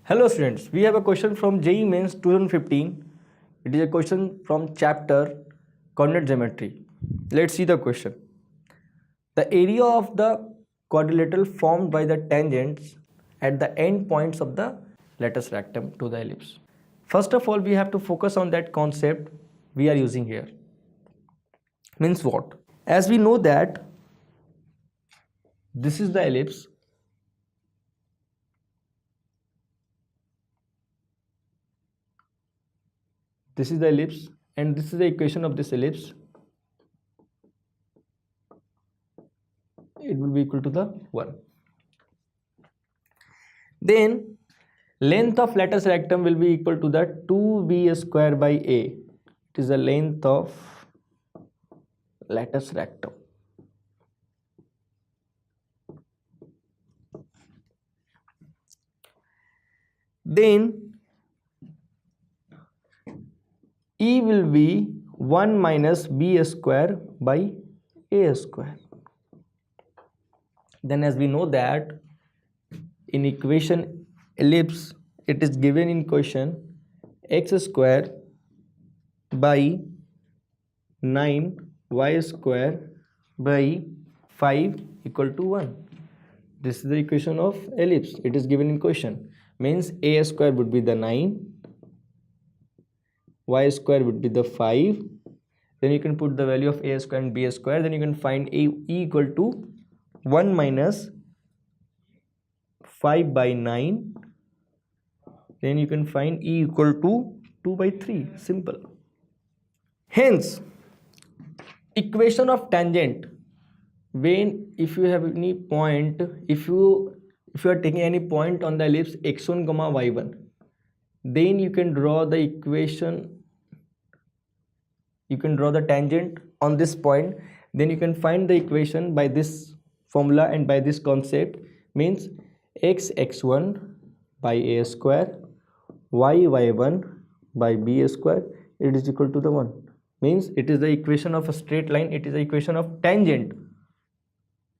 Hello students, we have a question from JEE Mains 2015. It is a question from chapter coordinate geometry. Let's see the question. The area of the quadrilateral formed by the tangents at the end points of the latus rectum to the ellipse. First of all, we have to focus on that concept we are using here. Means what? As we know that this is the ellipse. This is the ellipse and this is the equation of this ellipse. It will be equal to the 1. Then length of latus rectum will be equal to the 2b square by a. It is the length of latus rectum. Then E will be 1 minus b square by a square. Then as we know that in equation ellipse it is given in question x square by 9y square by 5 equal to 1. This is the equation of ellipse. It is given in question. Means a square would be the 9, y square would be the 5. Then you can put the value of a square and b square. Then you can find e equal to 1 minus 5 by 9. Then you can find e equal to 2 by 3. Simple. Hence, equation of tangent, when if you have any point, if you are taking any point on the ellipse x1 comma y1, then you can draw the equation, you can draw the tangent on this point. Then you can find the equation by this formula and by this concept. Means x1 by a square y1 by b square, it is equal to the 1. Means it is the equation of a straight line. It is the equation of tangent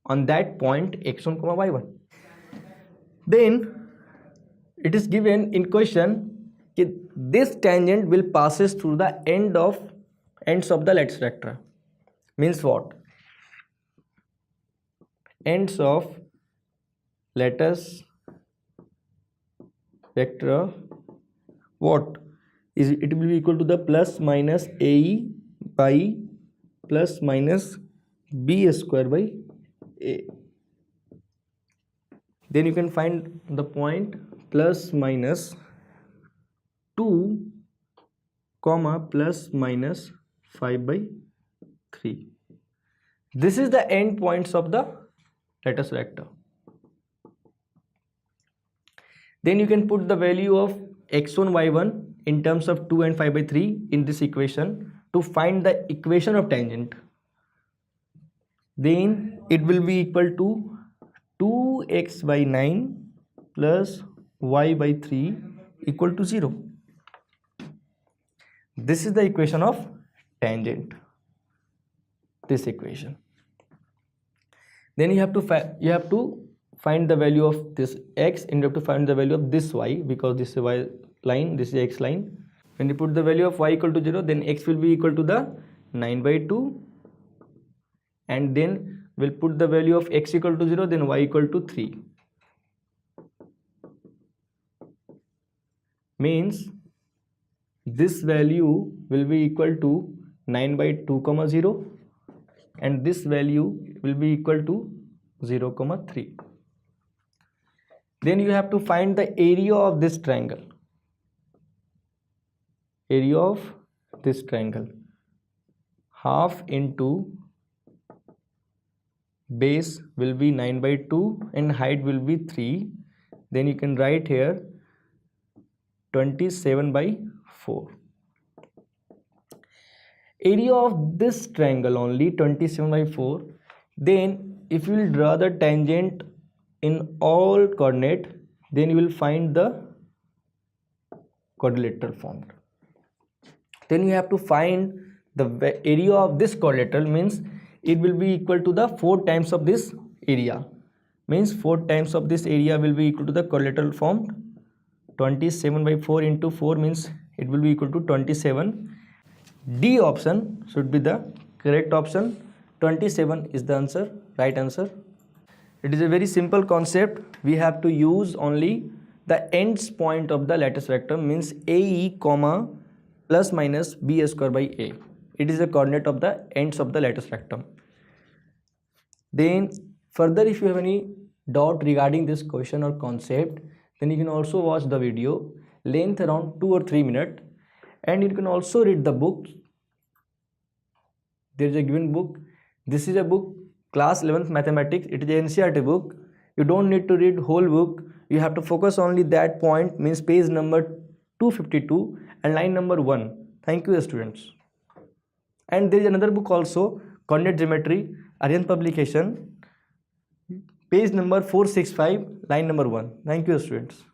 on that point x1 comma y1. Then it is given in question that this tangent will passes through the ends of the latus recta. Means what? Ends of latus recta, what is it? Will be equal to the plus minus ae by plus minus b square by a. Then you can find the point plus minus 2 comma plus minus 5 by 3. This is the end points of the latus recta. Then you can put the value of x1 y1 in terms of 2 and 5 by 3 in this equation to find the equation of tangent. Then it will be equal to 2x by 9 plus y by 3 equal to 0. This is the equation of tangent, this equation. Then you have to find the value of this x and you have to find the value of this y, because this is y line, this is x line. When you put the value of y equal to 0, then x will be equal to the 9 by 2, and then we'll put the value of x equal to 0, then y equal to 3. Means this value will be equal to 9 by 2 comma 0, and this value will be equal to 0 comma 3. Then you have to find the area of this triangle. Area of this triangle, half into base will be 9 by 2 and height will be 3. Then you can write here 27 by 4. Area of this triangle only 27 by 4. Then if you will draw the tangent in all coordinate, then you will find the quadrilateral formed. Then you have to find the area of this quadrilateral. Means it will be equal to the 4 times of this area. Means 4 times of this area will be equal to the quadrilateral formed. 27 by 4 into 4 means it will be equal to 27. D option should be the correct option. 27 is the answer, right answer. It is a very simple concept. We have to use only the ends point of the lattice rectum, means AE comma plus minus B square by A. It is the coordinate of the ends of the lattice rectum. Then further, if you have any doubt regarding this question or concept, then you can also watch the video, length around 2 or 3 minutes, and you can also read the book. There is a given book. This is a book, class 11th mathematics. It is an NCERT book. You don't need to read whole book. You have to focus only that point, means page number 252 and line number 1. Thank you, students. And there is another book also, coordinate geometry, Aryan publication, page number 465, line number 1. Thank you, students.